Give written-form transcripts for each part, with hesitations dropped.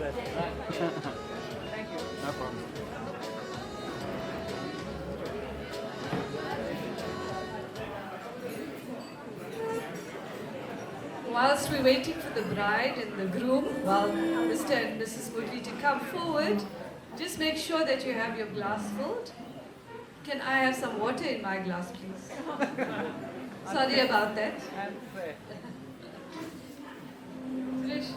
Thank you. No problem. Whilst we're waiting for the bride and the groom, well, Mr. and Mrs. Murli to come forward, just make sure that you have your glass filled. Can I have some water in my glass, please? Sorry about that. Suresh.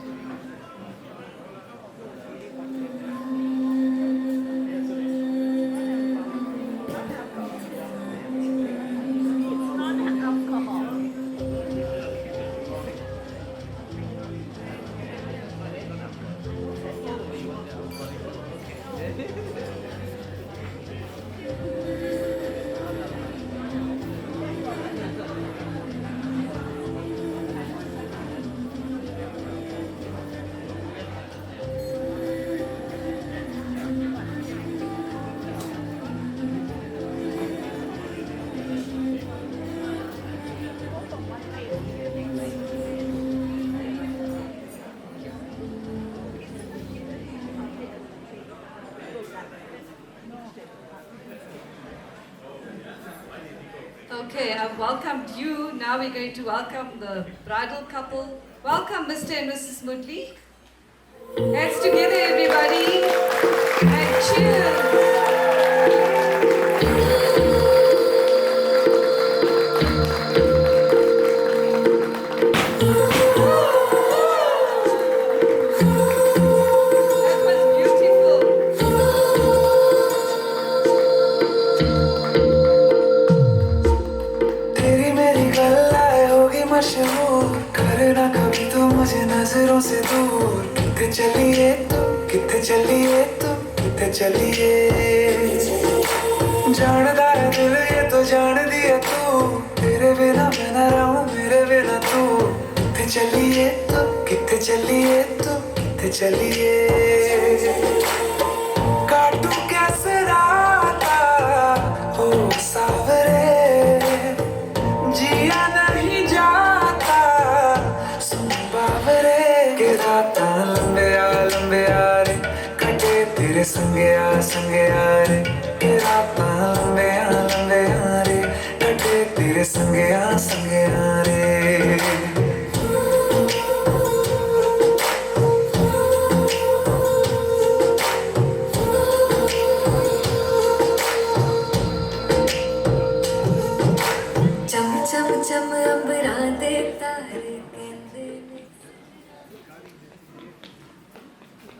Okay, I've welcomed you. Now we're going to welcome the bridal couple. Welcome, Mr. and Mrs. Murli. Hands together, everybody. And cheers. करना कभी तो मुझे नजरों से दूर कितने चलिए तुम कितने चलिए तुम कितने चलिए जानदा है दिल ये तो जान दिया तू तेरे बिना मैं न रहूं मेरे बिना तू कितने चलिए तुम कितने चलिए तुम कितने चलिए काटू कैसे राता हो सावरे जिया नहीं जाता सुन बावरे के राता लंबे आ रे कटे तेरे संगे आ रे के राता लंबे आ रे कटे तेरे संगे आ रे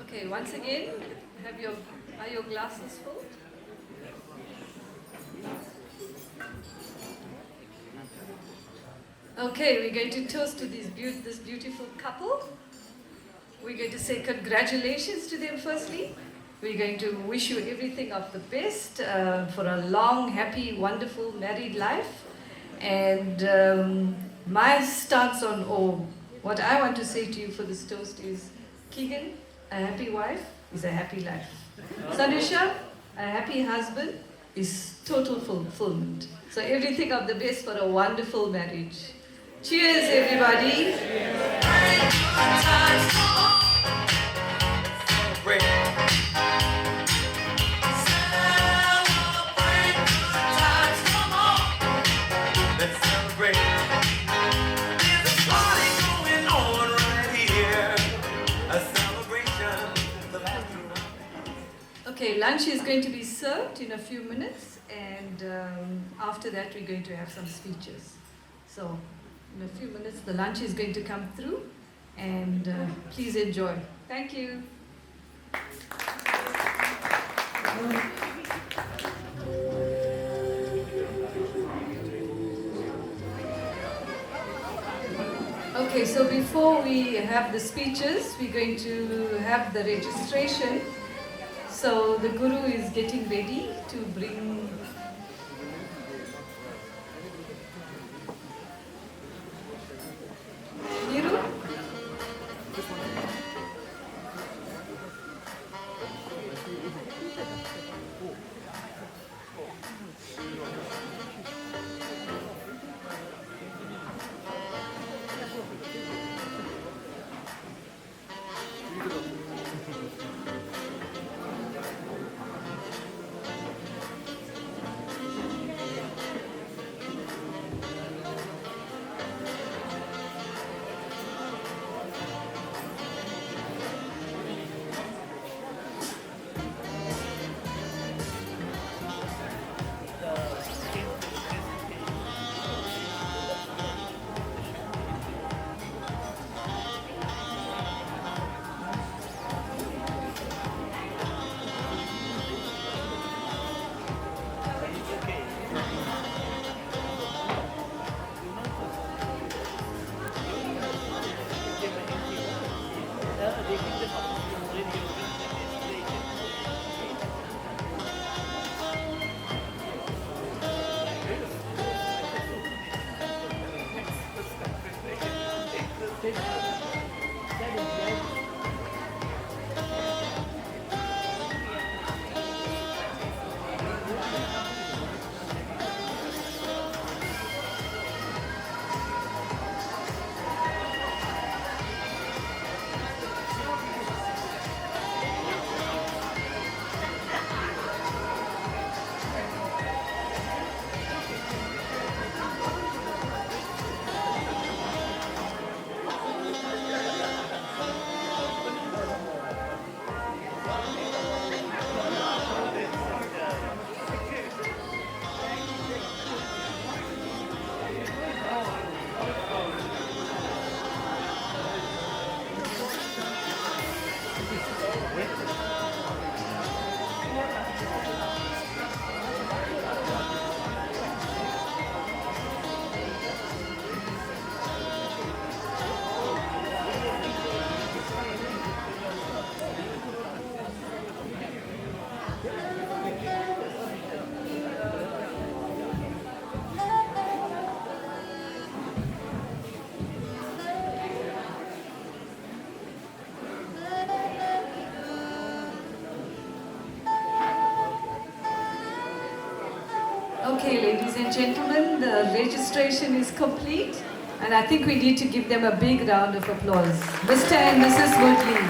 Okay, once again, are your glasses full? Okay, we're going to toast to this beautiful couple. We're going to say congratulations to them firstly. We're going to wish you everything of the best for a long, happy, wonderful married life. And my stance on, what I want to say to you for this toast is, Keagan, a happy wife is a happy life. Sanusha, a happy husband is total fulfillment. So everything of the best for a wonderful marriage. Cheers, everybody. Okay, lunch is going to be served in a few minutes, and after that we're going to have some speeches. So in a few minutes the lunch is going to come through, and please enjoy. Thank you. Okay, so before we have the speeches, we're going to have the registration. So the Guru is getting ready to bring Niru. Okay, ladies and gentlemen, the registration is complete, and I think we need to give them a big round of applause. Mr. and Mrs. Woodley.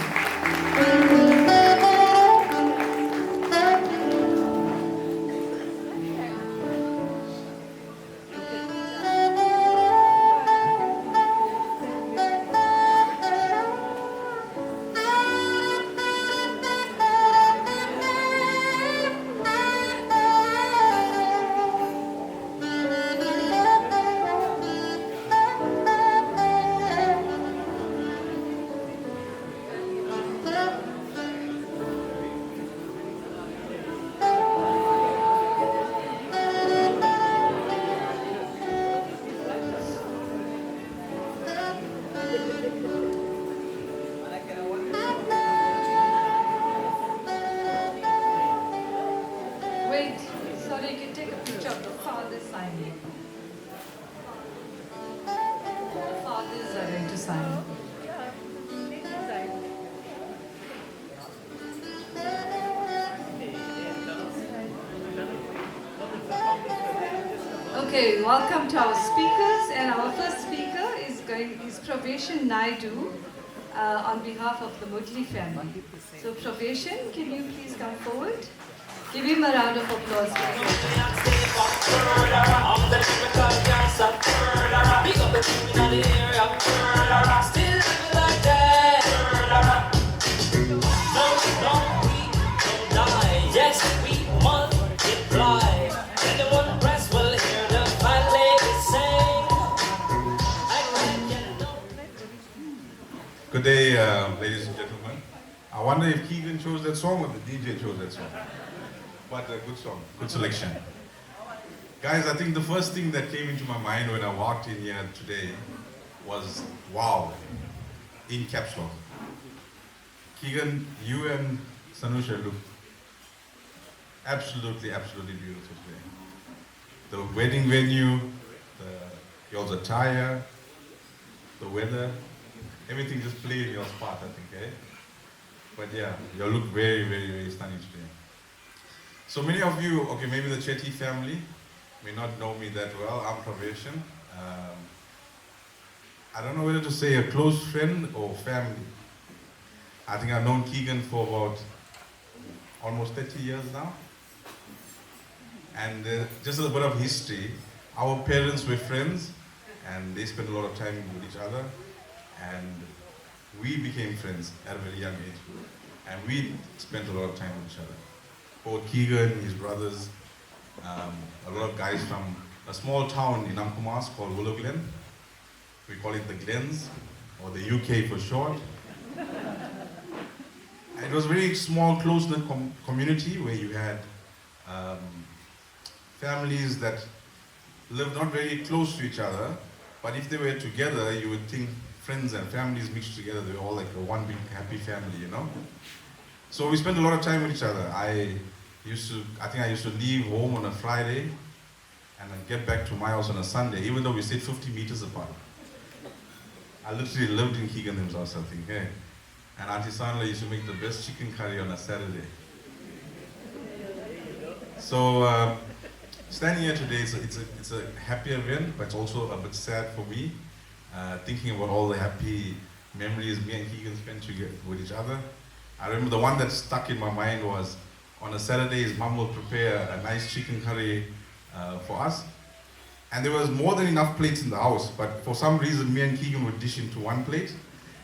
Wait, sorry, you can take a picture of the father signing. The fathers are going to sign. Okay, welcome to our speakers, and our first speaker is Praveshan Naidu on behalf of the Mudli family. So Praveshan, can you please come forward? Give him a round of applause. Good day, ladies and gentlemen. I wonder if Keagan chose that song or the DJ chose that song. But a good song, good selection. Guys, I think the first thing that came into my mind when I walked in here today was, wow, in caps lock. Keagan, you and Sanusha look absolutely, absolutely beautiful today. The wedding venue, your attire, the weather, everything just played in your spot, I think, eh? But yeah, you look very, very, very stunning today. So many of you, okay, maybe the Chetty family may not know me that well. I'm Praveshan. I don't know whether to say a close friend or family. I think I've known Keagan for about almost 30 years now. And just a little bit of history. Our parents were friends, and they spent a lot of time with each other. And we became friends at a very young age. And we spent a lot of time with each other. Both Keagan, his brothers, a lot of guys from a small town in Amkumas called Willow Glen. We call it the Glens, or the UK for short. It was a very small, close-knit community where you had families that lived not very close to each other, but if they were together, you would think friends and families mixed together, they were all like a one big happy family, you know? So we spent a lot of time with each other. I think I used to leave home on a Friday and then get back to my house on a Sunday, even though we stayed 50 meters apart. I literally lived in Keagan's house, I think, eh? And Auntie Sanla used to make the best chicken curry on a Saturday. So, standing here today, it's a happy event, but it's also a bit sad for me, thinking about all the happy memories me and Keagan spent together with each other. I remember the one that stuck in my mind was, on a Saturday, his mom will prepare a nice chicken curry for us. And there was more than enough plates in the house, but for some reason, me and Keagan would dish into one plate,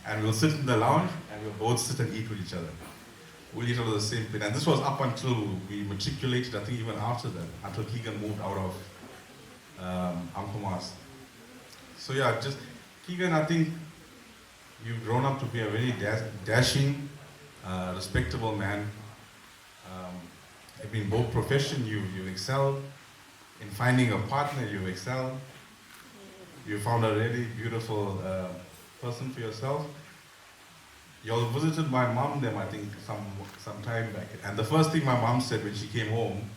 and we'll sit in the lounge, and we'll both sit and eat with each other. We'll eat out of the same plate. And this was up until we matriculated, I think even after that, until Keagan moved out of Amkumas. So yeah, just, Keagan, I think you've grown up to be a very dashing, respectable man. In both profession, you excel. In finding a partner, you excel. You found a really beautiful person for yourself. You all visited my mom then, I think, some time back. And the first thing my mom said when she came home,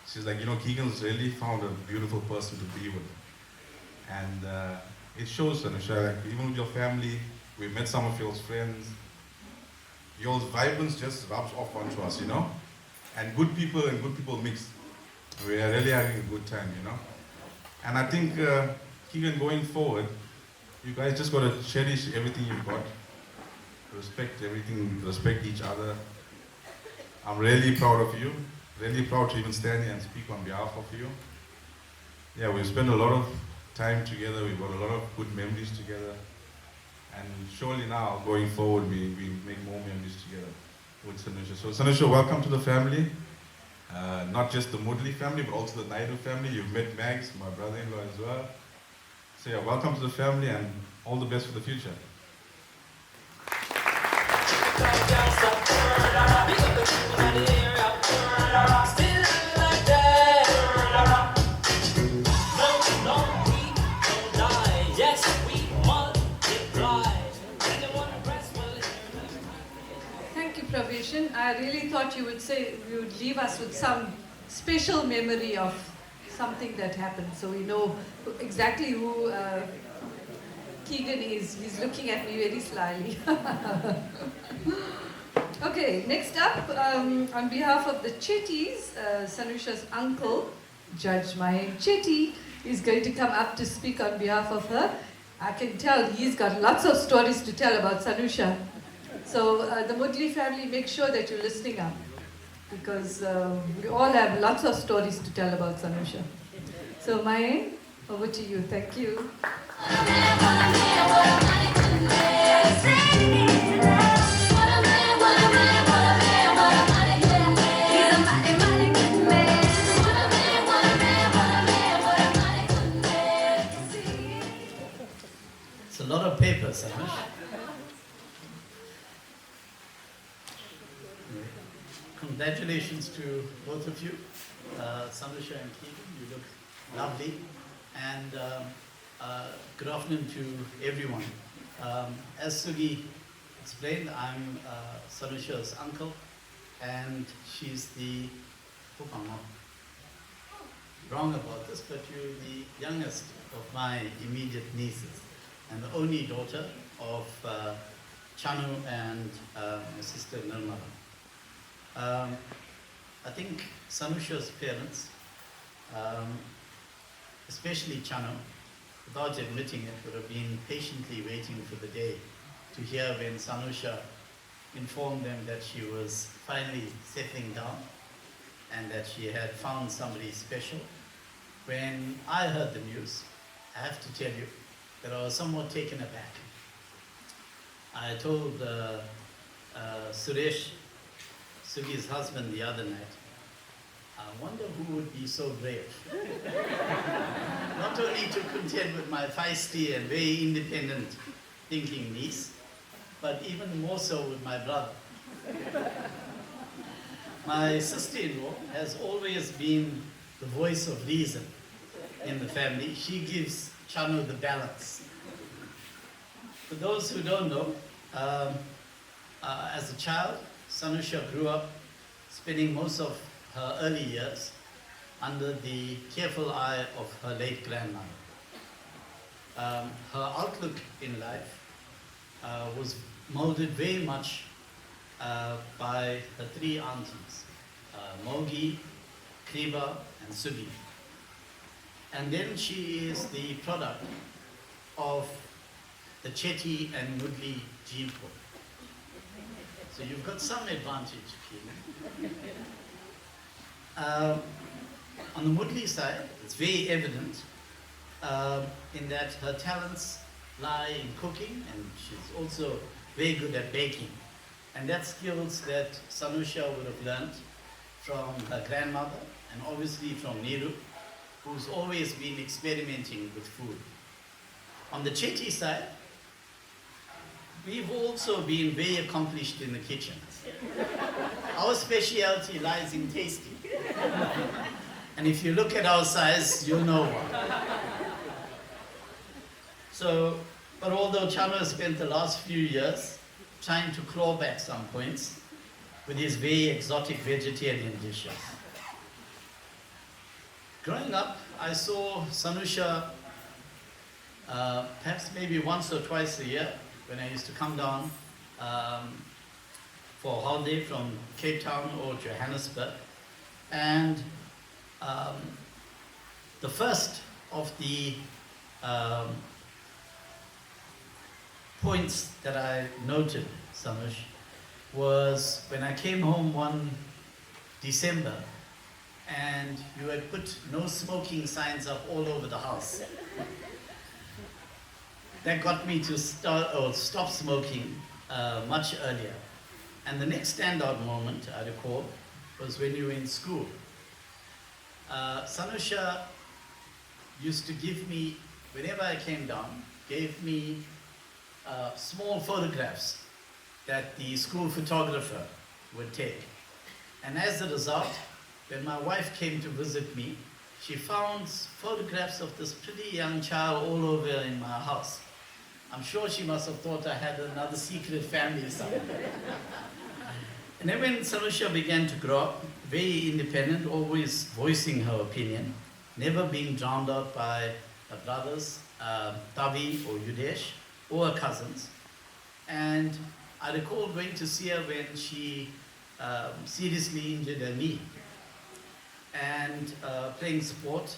she's like, Keagan's really found a beautiful person to be with. And it shows, Sanusha, like, even with your family, we met some of your friends. Your vibrance just rubs off onto us, And good people mix. We are really having a good time, And I think, Keagan, going forward, you guys just got to cherish everything you've got. Respect everything, respect each other. I'm really proud of you. Really proud to even stand here and speak on behalf of you. Yeah, we've spent a lot of time together. We've got a lot of good memories together. And surely now, going forward, we make more memories together with Sanusha. So Sanusha, welcome to the family. Not just the Mudley family, but also the Naidu family. You've met Mags, my brother-in-law as well. So yeah, welcome to the family and all the best for the future. Thank you, Pravishan. I really thought you would leave us with some special memory of something that happened, so we know exactly who Keagan is. He's looking at me very slyly. Okay, next up, on behalf of the Chetties, Sanusha's uncle, Judge Mahen Chetty, is going to come up to speak on behalf of her. I can tell he's got lots of stories to tell about Sanusha. So the Mudley family, make sure that you're listening up, because we all have lots of stories to tell about Sanusha. So Mahen, over to you. Thank you. It's a lot of papers, Sanush. Congratulations to both of you, Sanusha and Keagan. You look lovely. And good afternoon to everyone. As Sugi explained, I'm Sanusha's uncle, and she's the, I'm not wrong about this, but you're the youngest of my immediate nieces, and the only daughter of Chanu and my sister Nirmala. I think Sanusha's parents, especially Chanu, without admitting it, would have been patiently waiting for the day to hear when Sanusha informed them that she was finally settling down and that she had found somebody special. When I heard the news, I have to tell you that I was somewhat taken aback. I told Suresh, Sugi's husband, the other night, I wonder who would be so brave. Not only to contend with my feisty and very independent thinking niece, but even more so with my brother. My sister-in-law has always been the voice of reason in the family. She gives Chanu the balance. For those who don't know, as a child, Sanusha grew up spending most of her early years under the careful eye of her late grandmother. Her outlook in life was molded very much by her three aunties, Mogi, Kriba, and Sugi. And then she is the product of the Chetty and Mudley gene pool. So you've got some advantage, Keagan. On the Mudley side, it's very evident in that her talents lie in cooking, and she's also very good at baking. And that's skills that Sanusha would have learned from her grandmother, and obviously from Niru, who's always been experimenting with food. On the Chetty side, we've also been very accomplished in the kitchen. Our specialty lies in tasting. And if you look at our size, you'll know why. So, but although Chano has spent the last few years trying to claw back some points with his very exotic vegetarian dishes. Growing up, I saw Sanusha perhaps maybe once or twice a year when I used to come down for a holiday from Cape Town or Johannesburg. And the first of the points that I noted, Sanush, was when I came home one December and you had put no smoking signs up all over the house. That got me to stop smoking much earlier. And the next standout moment, I recall, was when you were in school. Sanusha used to give me, whenever I came down, gave me small photographs that the school photographer would take. And as a result, when my wife came to visit me, she found photographs of this pretty young child all over in my house. I'm sure she must have thought I had another secret family somewhere. And then when Sanusha began to grow up, very independent, always voicing her opinion, never being drowned out by her brothers, Tavi or Yudesh, or her cousins. And I recall going to see her when she seriously injured her knee and playing sport,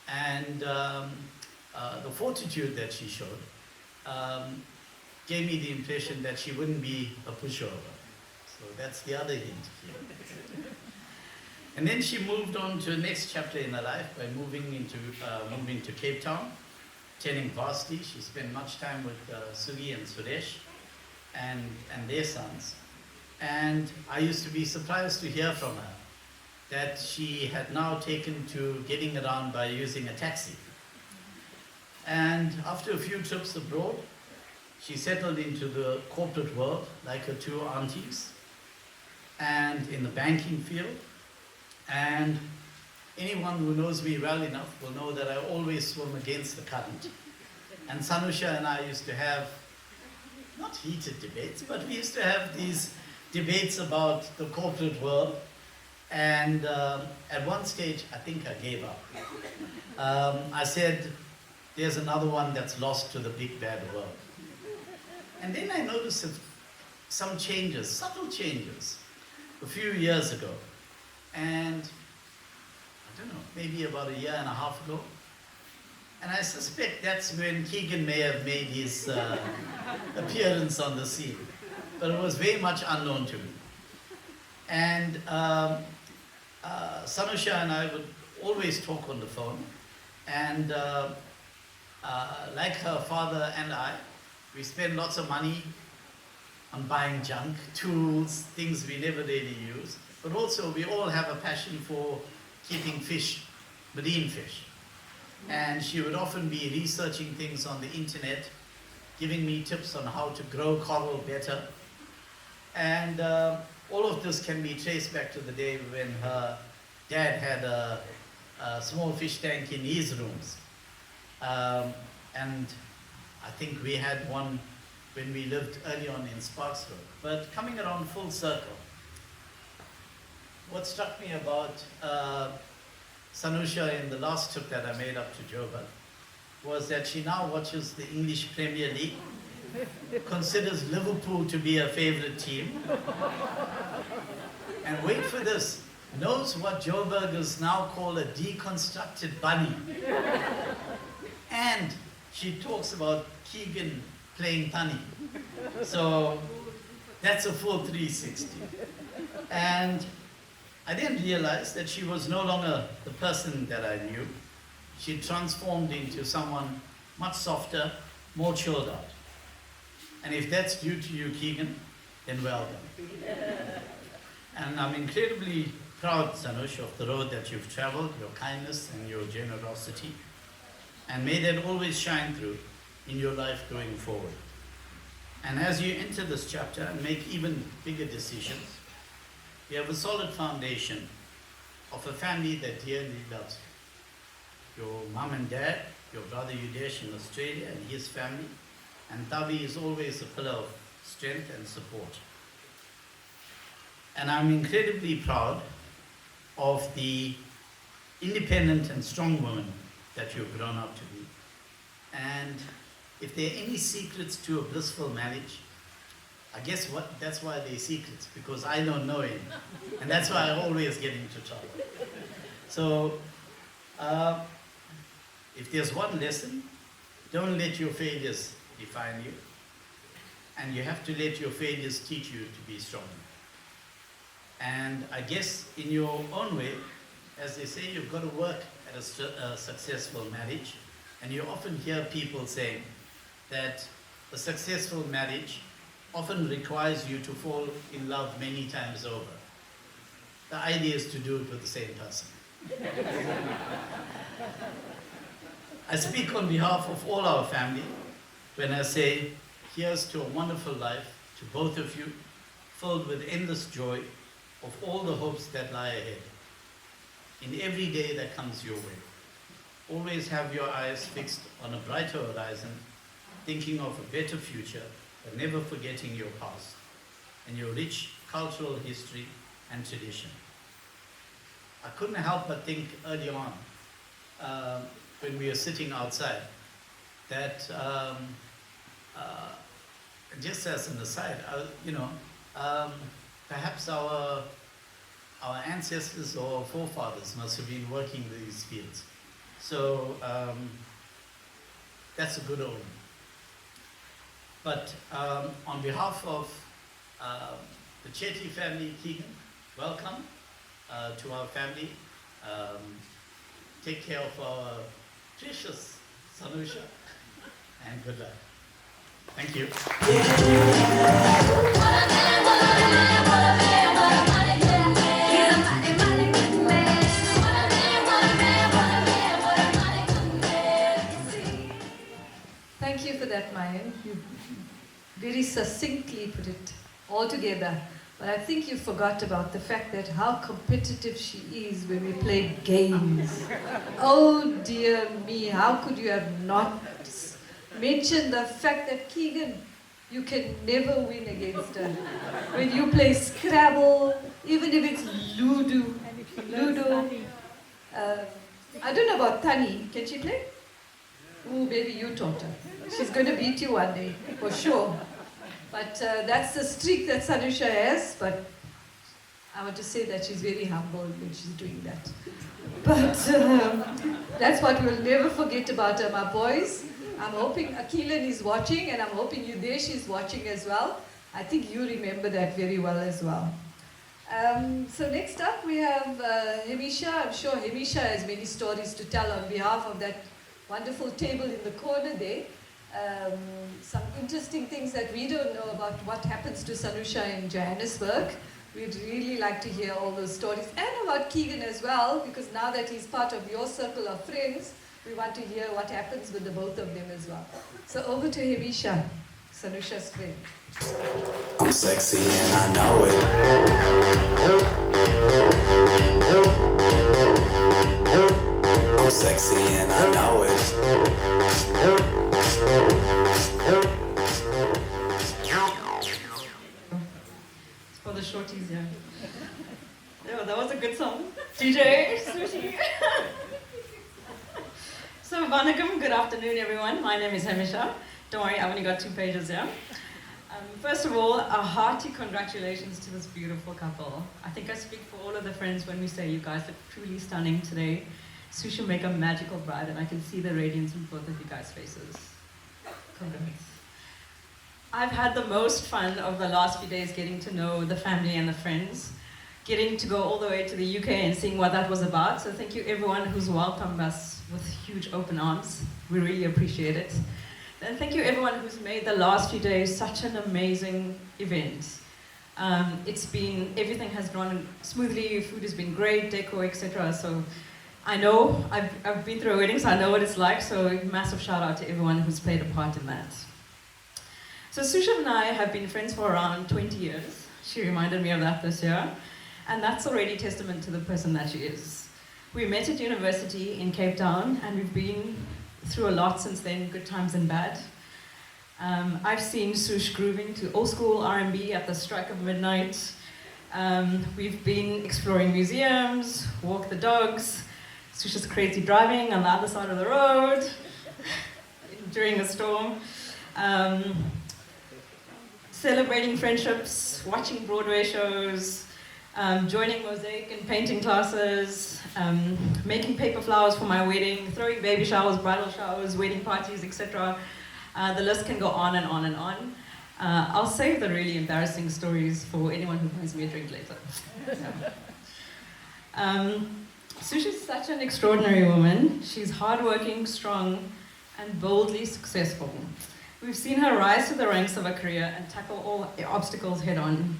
and the fortitude that she showed gave me the impression that she wouldn't be a pushover. So that's the other hint here. And then she moved on to the next chapter in her life by moving to Cape Town, attending varsity. She spent much time with Sugi and Suresh and their sons. And I used to be surprised to hear from her that she had now taken to getting around by using a taxi. And after a few trips abroad, she settled into the corporate world like her two aunties and in the banking field. And anyone who knows me well enough will know that I always swim against the current. And Sanusha and I used to have, not heated debates, but we used to have these debates about the corporate world. And at one stage, I think I gave up. I said, there's another one that's lost to the big bad world. And then I noticed some changes, subtle changes, a few years ago. And I don't know, maybe about a year and a half ago. And I suspect that's when Keagan may have made his appearance on the scene. But it was very much unknown to me. And Sanusha and I would always talk on the phone. And like her father and I, we spend lots of money on buying junk, tools, things we never really use. But also we all have a passion for keeping fish, marine fish. And she would often be researching things on the internet, giving me tips on how to grow coral better. And all of this can be traced back to the day when her dad had a small fish tank in his rooms. And I think we had one when we lived early on in Sparks Road. But coming around full circle, what struck me about Sanusha in the last trip that I made up to Joburg was that she now watches the English Premier League, considers Liverpool to be her favorite team, and wait for this, knows what Joburgers now call a deconstructed bunny. And she talks about Keagan playing Tani. So that's a full 360. And I then realized that she was no longer the person that I knew. She transformed into someone much softer, more chilled out. And if that's due to you, Keagan, then well done. And I'm incredibly proud, Sanush, of the road that you've traveled, your kindness and your generosity. And may that always shine through in your life going forward. And as you enter this chapter and make even bigger decisions, you have a solid foundation of a family that dearly loves you. Your mum and dad, your brother Yudesh in Australia and his family, and Tavi is always a pillar of strength and support. And I'm incredibly proud of the independent and strong woman that you've grown up to be. And if there are any secrets to a blissful marriage, I guess that's why they're secrets, because I don't know any. And that's why I always get into trouble. So, if there's one lesson, don't let your failures define you. And you have to let your failures teach you to be strong. And I guess in your own way, as they say, you've got to work at a successful marriage. And you often hear people saying that a successful marriage often requires you to fall in love many times over. The idea is to do it with the same person. I speak on behalf of all our family when I say, here's to a wonderful life, to both of you, filled with endless joy of all the hopes that lie ahead, in every day that comes your way. Always have your eyes fixed on a brighter horizon, thinking of a better future, but never forgetting your past and your rich cultural history and tradition. I couldn't help but think early on, when we were sitting outside, that just as an aside, perhaps our ancestors or forefathers must have been working these fields. So that's a good omen. But on behalf of the Chetty family, Keagan, welcome to our family. Take care of our precious Sanusha, and good luck. Thank you. Thank you for that, Mayan. You very succinctly put it all together. But I think you forgot about the fact that how competitive she is when we play games. Oh dear me, how could you have not mentioned the fact that Keagan, you can never win against her. When you play Scrabble, even if it's Ludo, I don't know about Tani, can she play? Oh, maybe you taught her. She's going to beat you one day, for sure. But that's the streak that Sanusha has, but I want to say that she's very humble when she's doing that. But that's what we'll never forget about her, my boys. I'm hoping Keagan is watching, and I'm hoping Yudesh is watching as well. I think you remember that very well as well. So next up we have Hemisha. I'm sure Hemisha has many stories to tell on behalf of that wonderful table in the corner there. Some interesting things that we don't know about what happens to Sanusha in Johannesburg. We'd really like to hear all those stories, and about Keagan as well, because now that he's part of your circle of friends, we want to hear what happens with the both of them as well. So over to Hemisha, Sanusha's friend. I'm sexy and I know it. I'm sexy and I know it. It's for the shorties, yeah. Yeah, that was a good song. DJ Sushi. So, Vanakkam, good afternoon, everyone. My name is Hemisha. Don't worry, I've only got 2 pages, yeah? First of all, a hearty congratulations to this beautiful couple. I think I speak for all of the friends when we say you guys look truly stunning today. Sushi make a magical bride, and I can see the radiance in both of you guys' faces. Congrats. I've had the most fun of the last few days getting to know the family and the friends, getting to go all the way to the UK and seeing what that was about. So thank you everyone who's welcomed us with huge open arms. We really appreciate it. And thank you everyone who's made the last few days such an amazing event. Everything has gone smoothly, food has been great, decor, etc. So I know, I've been through a wedding, so I know what it's like. So massive shout out to everyone who's played a part in that. So Susha and I have been friends for around 20 years. She reminded me of that this year. And that's already testament to the person that she is. We met at university in Cape Town, and we've been through a lot since then, good times and bad. I've seen Sush grooving to old school R&B at the strike of midnight. We've been exploring museums, walk the dogs. Sush is crazy driving on the other side of the road during a storm. Celebrating friendships, watching Broadway shows, joining mosaic and painting classes, making paper flowers for my wedding, throwing baby showers, bridal showers, wedding parties, etc. The list can go on and on and on. I'll save the really embarrassing stories for anyone who buys me a drink later. Sushi's such an extraordinary woman. She's hardworking, strong, and boldly successful. We've seen her rise to the ranks of her career and tackle all obstacles head on.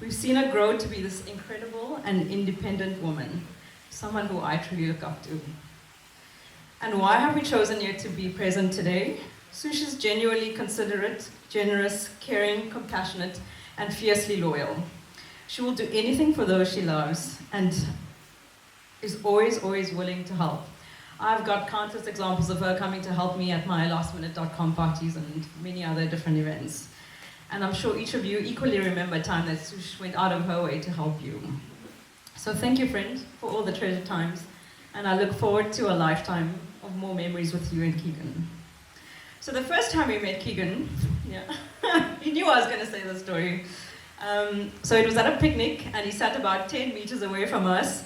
We've seen her grow to be this incredible and independent woman, someone who I truly look up to. And why have we chosen her to be present today? Sush is genuinely considerate, generous, caring, compassionate, and fiercely loyal. She will do anything for those she loves and is always willing to help. I've got countless examples of her coming to help me at my lastminute.com parties and many other different events. And I'm sure each of you equally remember a time that Sush went out of her way to help you. So thank you, friend, for all the treasured times. And I look forward to a lifetime of more memories with you and Keagan. So the first time we met Keagan, he knew I was going to say this story. So it was at a picnic, and he sat about 10 meters away from us,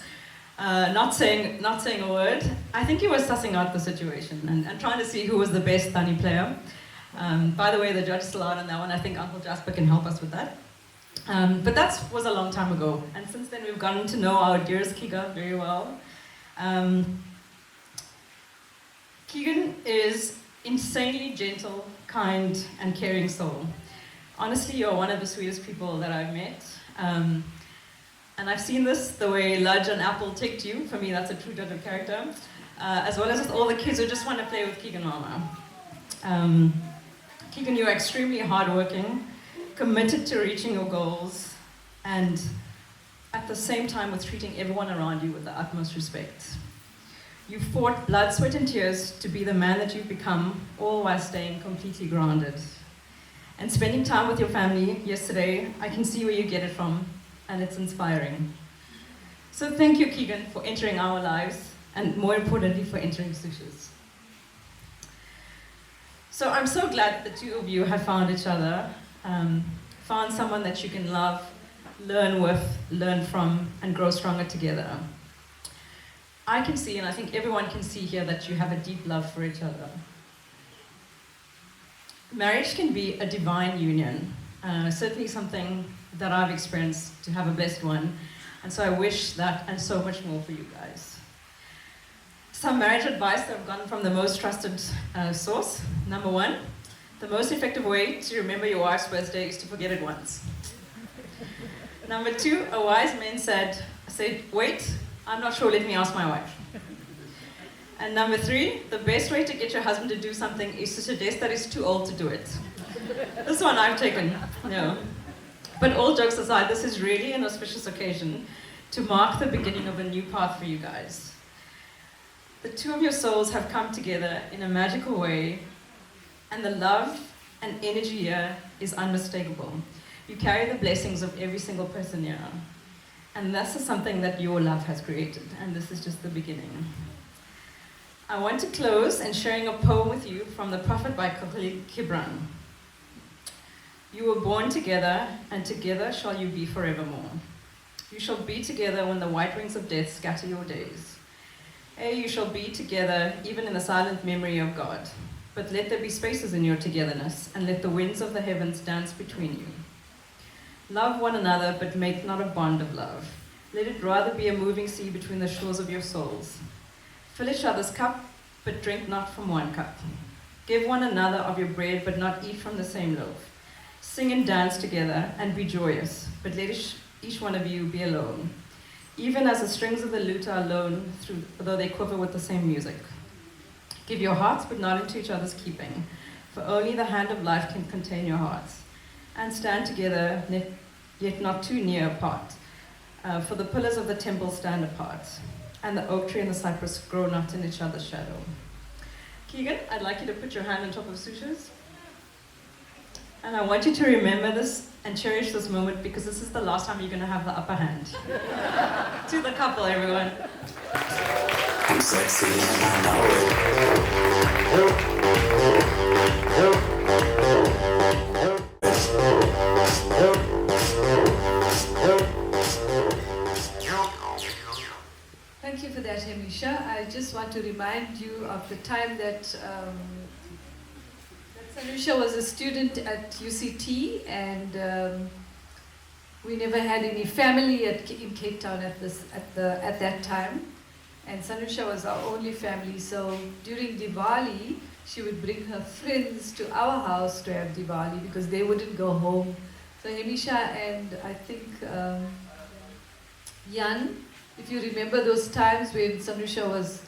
not saying a word. I think he was sussing out the situation and trying to see who was the best Thani player. By the way, the judge is still out on that one. I think Uncle Jasper can help us with that. But that was a long time ago. And since then, we've gotten to know our dearest Keagan very well. Keagan is insanely gentle, kind, and caring soul. Honestly, you're one of the sweetest people that I've met. And I've seen this, the way Ludge and Apple take to you. For me, that's a true judge of character. As well as with all the kids who just want to play with Keagan Mama. Keagan, you're extremely hardworking, committed to reaching your goals, and at the same time with treating everyone around you with the utmost respect. You fought blood, sweat, and tears to be the man that you've become, all while staying completely grounded. And spending time with your family yesterday, I can see where you get it from, and it's inspiring. So thank you, Keagan, for entering our lives, and more importantly, for entering Susha's. So I'm so glad the two of you have found each other, found someone that you can love, learn with, learn from, and grow stronger together. I can see, and I think everyone can see here, that you have a deep love for each other. Marriage can be a divine union, certainly something that I've experienced to have a blessed one, and so I wish that and so much more for you guys. Some marriage advice that I've gotten from the most trusted source. Number one, the most effective way to remember your wife's birthday is to forget it once. Number two, a wise man said, wait, I'm not sure, let me ask my wife. And number three, the best way to get your husband to do something is to suggest that he's too old to do it. This one I've taken, no. But all jokes aside, this is really an auspicious occasion to mark the beginning of a new path for you guys. The two of your souls have come together in a magical way, and the love and energy here is unmistakable. You carry the blessings of every single person here. And this is something that your love has created, and this is just the beginning. I want to close in sharing a poem with you from the Prophet by Keagan. You were born together, and together shall you be forevermore. You shall be together when the white wings of death scatter your days. You shall be together even in the silent memory of God. But let there be spaces in your togetherness, and let the winds of the heavens dance between you. Love one another, but make not a bond of love. Let it rather be a moving sea between the shores of your souls. Fill each other's cup, but drink not from one cup. Give one another of your bread, but not eat from the same loaf. Sing and dance together, and be joyous, but let each one of you be alone. Even as the strings of the lute are alone, though they quiver with the same music. Give your hearts, but not into each other's keeping. for only the hand of life can contain your hearts. And stand together, yet not too near apart. For the pillars of the temple stand apart, and the oak tree and the cypress grow not in each other's shadow. Keagan, I'd like you to put your hand on top of Susha's. And I want you to remember this and cherish this moment, because this is the last time you're going to have the upper hand. To the couple, everyone. I'm sexy and I know it. Thank you for that, Hamisha. I just want to remind you of the time that Sanusha was a student at UCT, and we never had any family in Cape Town at that time. And Sanusha was our only family, so during Diwali, she would bring her friends to our house to have Diwali because they wouldn't go home. So Hamisha and I think Jan, if you remember those times when Sanusha was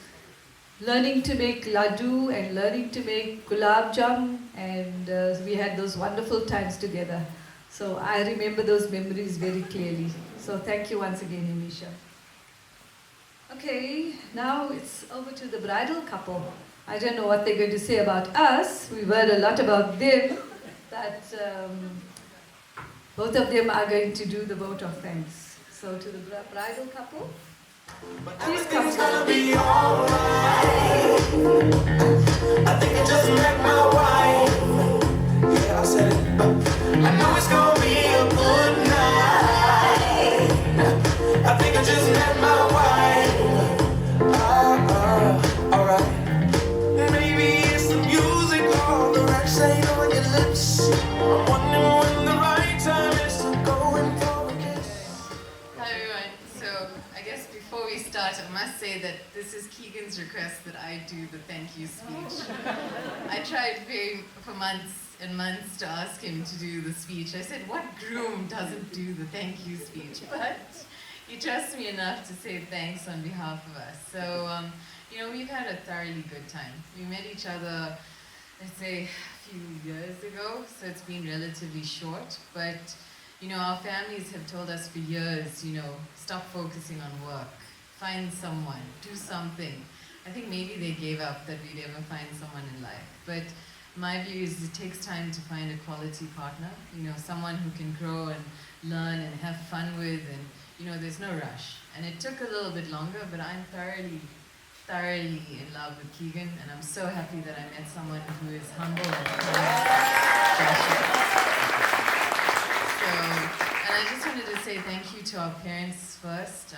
learning to make laddu and learning to make gulab jam, and we had those wonderful times together. So I remember those memories very clearly. So thank you once again, Hamisha. Okay, now it's over to the bridal couple. I don't know what they're going to say about us. We've heard a lot about them, but both of them are going to do the vote of thanks. So to the bridal couple, please come. Everything's gonna be alright. I think I just met my wife. Yeah, I said it. I know it's gonna be a good night. I think I just met my wife. Alright. Maybe it's the music or the right shade on your lips. I'm wondering when the right time is to go in for a kiss. Hi everyone. So I guess before we start, I must say that this is Keagan's request that I do the thank you speech. I tried for months and months to ask him to do the speech. I said, what groom doesn't do the thank you speech? But he trusts me enough to say thanks on behalf of us. So, we've had a thoroughly good time. We met each other, let's say, a few years ago, so it's been relatively short. But, our families have told us for years, stop focusing on work, find someone, do something. I think maybe they gave up that we'd ever find someone in life. But my view is it takes time to find a quality partner, someone who can grow and learn and have fun with, and there's no rush. And it took a little bit longer, but I'm thoroughly in love with Keagan, and I'm so happy that I met someone who is humble and and I just wanted to say thank you to our parents first.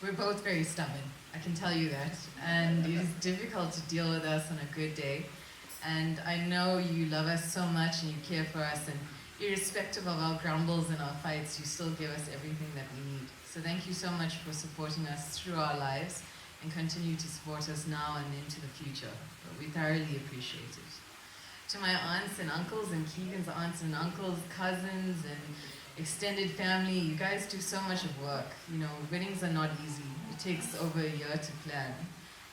We're both very stubborn, I can tell you that, and it is difficult to deal with us on a good day. And I know you love us so much and you care for us, and irrespective of our grumbles and our fights, you still give us everything that we need. So thank you so much for supporting us through our lives and continue to support us now and into the future. But we thoroughly appreciate it. To my aunts and uncles and Keagan's aunts and uncles, cousins and extended family, you guys do so much of work. Weddings are not easy. It takes over a year to plan.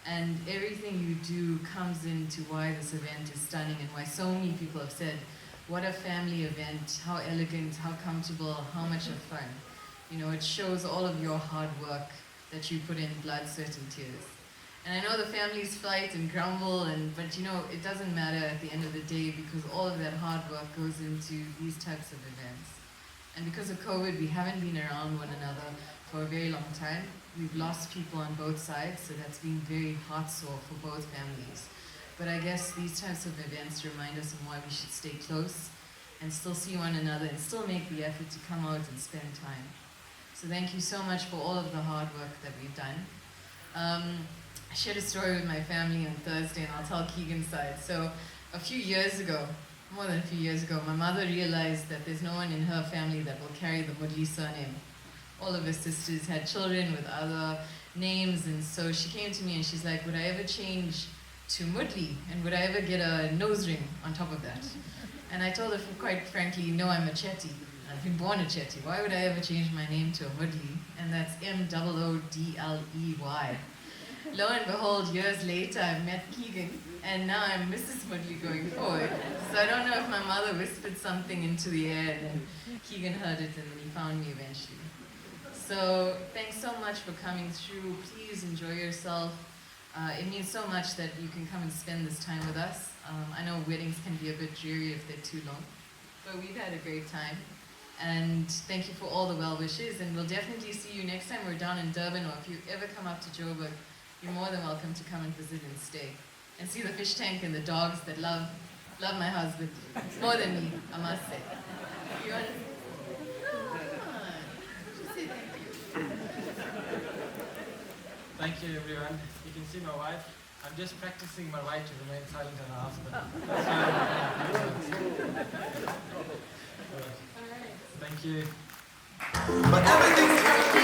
And everything you do comes into why this event is stunning and why so many people have said, what a family event, how elegant, how comfortable, how much of fun. It shows all of your hard work that you put in blood, sweat and tears. And I know the families fight and grumble, but it doesn't matter at the end of the day, because all of that hard work goes into these types of events. And because of COVID, we haven't been around one another for a very long time. We've lost people on both sides, so that's been very heart-sore for both families. But I guess these types of events remind us of why we should stay close and still see one another and still make the effort to come out and spend time. So thank you so much for all of the hard work that we've done. I shared a story with my family on Thursday, and I'll tell Keagan's side. So a few years ago, more than a few years ago, my mother realized that there's no one in her family that will carry the Mudli surname. All of her sisters had children with other names, and so she came to me and she's like, would I ever change to Mudli, and would I ever get a nose ring on top of that? And I told her, quite frankly, no, I'm a Chetty. I've been born a Chetty. Why would I ever change my name to a Mudli? And that's Moodley. lo and behold, years later, I met Keagan, and now I'm Mrs. Mudley going forward. So I don't know if my mother whispered something into the air, and then Keagan heard it, and then he found me eventually. So thanks so much for coming through. Please enjoy yourself. It means so much that you can come and spend this time with us. I know weddings can be a bit dreary if they're too long, but we've had a great time. And thank you for all the well wishes, and we'll definitely see you next time we're down in Durban, or if you ever come up to Joburg, you're more than welcome to come and visit and stay. And see the fish tank and the dogs that love my husband. More than me, I must say. You want to say thank you? Thank you, everyone. You can see my wife. I'm just practicing my right to remain silent on her husband. Thank you. But everything's gonna be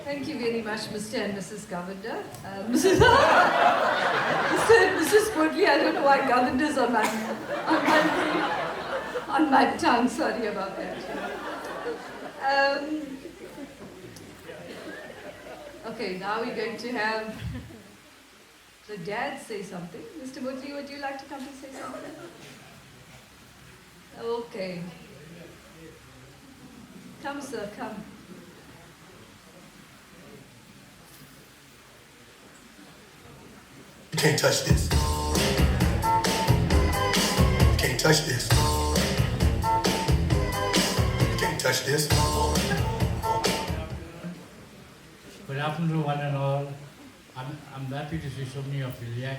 Thank you very much, Mr. and Mrs. Govender. Mr. and Mrs. Woodley, I don't know why Govender's on my tongue. Sorry about that. Okay, now we're going to have the dad say something. Mr. Woodley, would you like to come and say something? Okay. Come, sir, come. You can't touch this. You can't touch this. You can't touch this. Good afternoon, one and all. I'm happy to see so many of you here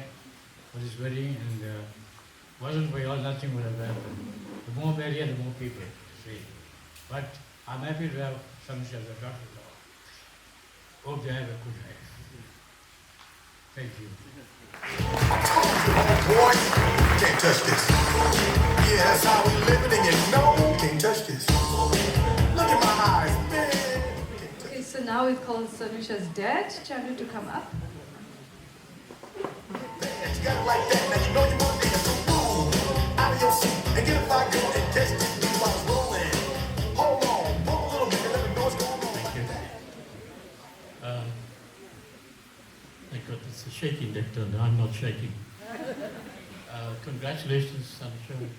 for this wedding, and wasn't for you all, nothing would have happened. The more merrier, the more people see. But I'm happy to have Sanusha as a daughter-in-law. Hope they have a good life. Thank you. Boy, you can't touch this. Yeah, that's how we living, and you know you can't touch this. Look at my eyes, man. Okay, so now we've called Sanusha's dad, Chandu, to come up. You got it like that, now you know you want to dance. So boom, out of your seat, and get a fire going and catch this beat while it's rolling. Hold on, roll a little bit, and let me know what's going on. Thank you. Thank God, it's a shaking nectar, and I'm not shaking. Congratulations, Sanusha and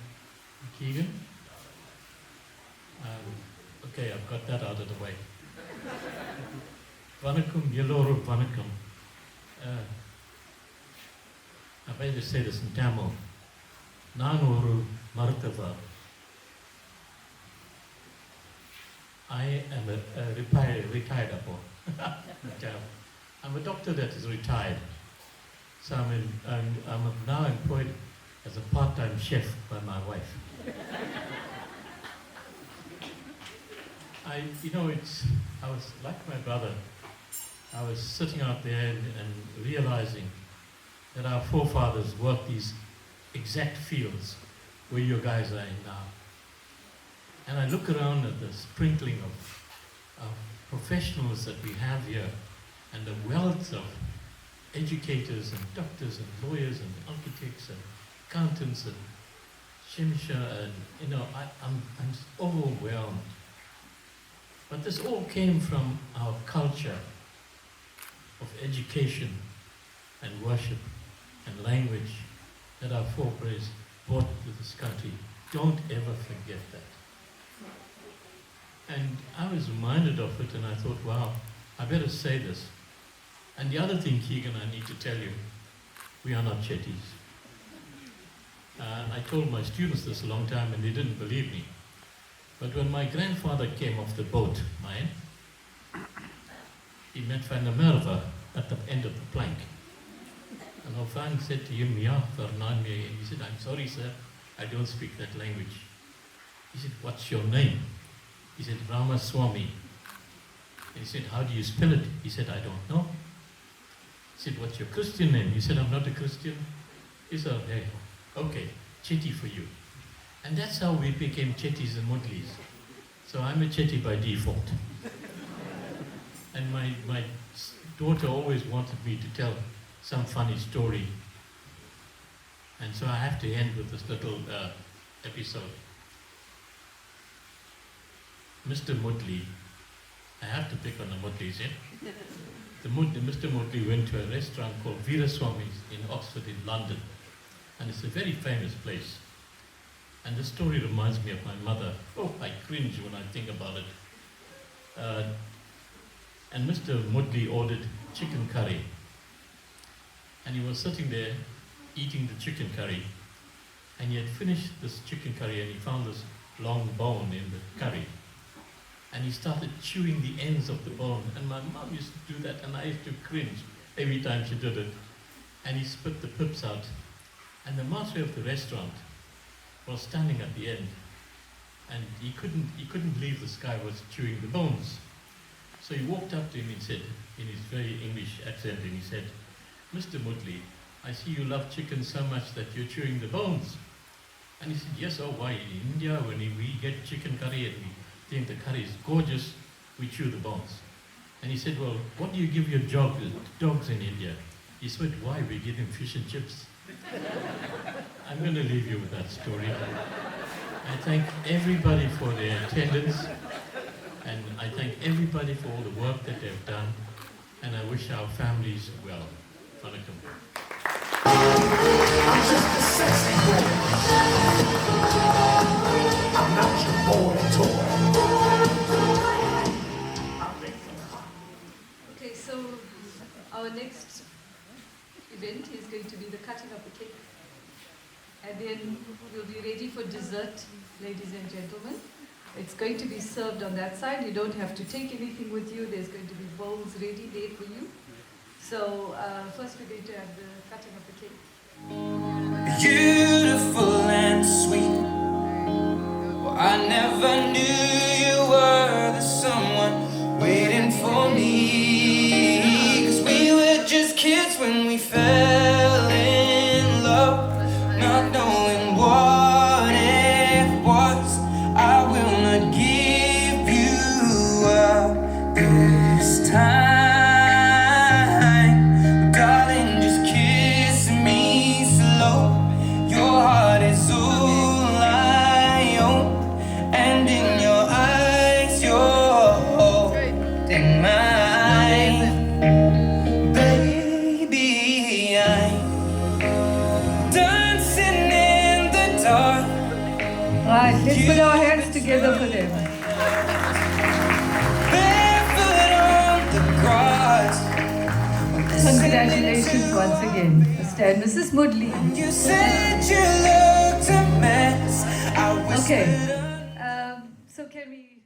Keagan. Okay, I've got that out of the way. Vanakkam, Yeloru Vanakkam. I better say this in Tamil. Naan oru Marthava. I am a retired apo. I'm a doctor that is retired. So I'm now employed as a part-time chef by my wife. I was like my brother. I was sitting out there and realizing that our forefathers worked these exact fields where you guys are in now. And I look around at the sprinkling of professionals that we have here, and the wealth of educators and doctors and lawyers and architects and accountants and Shimsha, and I'm overwhelmed. But this all came from our culture of education and worship and language that our forebears brought to this country. Don't ever forget that. And I was reminded of it, and I thought, wow, I better say this. And the other thing, Keagan, I need to tell you, we are not Chettis. I told my students this a long time, and they didn't believe me. But when my grandfather came off the boat, he met Van der Merwe at the end of the plank. And Van said to him, "Ja, Fernand," he said, "I'm sorry, sir, I don't speak that language." He said, "What's your name?" He said, "Ramaswamy." He said, "How do you spell it?" He said, "I don't know." He said, "What's your Christian name?" He said, "I'm not a Christian." He said, "Hey, okay, Chetty for you." And that's how we became Chetties and Mudleys. So I'm a Chetty by default. And my daughter always wanted me to tell some funny story. And so I have to end with this little episode. Mr. Mudley, I have to pick on the Mudleys, yeah? Mr. Mudley went to a restaurant called Veeraswamy's in Oxford in London. And it's a very famous place. And the story reminds me of my mother. Oh, I cringe when I think about it. And Mr. Mudley ordered chicken curry. And he was sitting there eating the chicken curry. And he had finished this chicken curry and he found this long bone in the curry. And he started chewing the ends of the bone. And my mum used to do that and I used to cringe every time she did it. And he spit the pips out. And the master of the restaurant was standing at the end. And he couldn't believe this guy was chewing the bones. So he walked up to him and said, in his very English accent, and he said, "Mr. Mudley, I see you love chicken so much that you're chewing the bones." And he said, "Yes, oh why? In India, when we get chicken curry and we think the curry is gorgeous, we chew the bones." And he said, "Well, what do you give your dogs in India?" He said, "Why? We give them fish and chips." I'm going to leave you with that story. I thank everybody for their attendance, and I thank everybody for all the work that they've done, and I wish our families well. Vanakkam. I'm just a sexy boy. I'm not your boy toy. Okay, so our next event is going to be the cutting of the cake. And then we'll be ready for dessert, ladies and gentlemen. It's going to be served on that side. You don't have to take anything with you. There's going to be bowls ready there for you. So first we're going to have the cutting of the cake. Beautiful and sweet. Well, I never knew you were the someone waiting for me. 'Cause we were just kids when we fell in love, not knowing what it was. I will not give you up this time. Right, let's put our hands together for them. Congratulations once again, Mr. and Mrs. Mudley. You said you looked a mess. Okay, so can we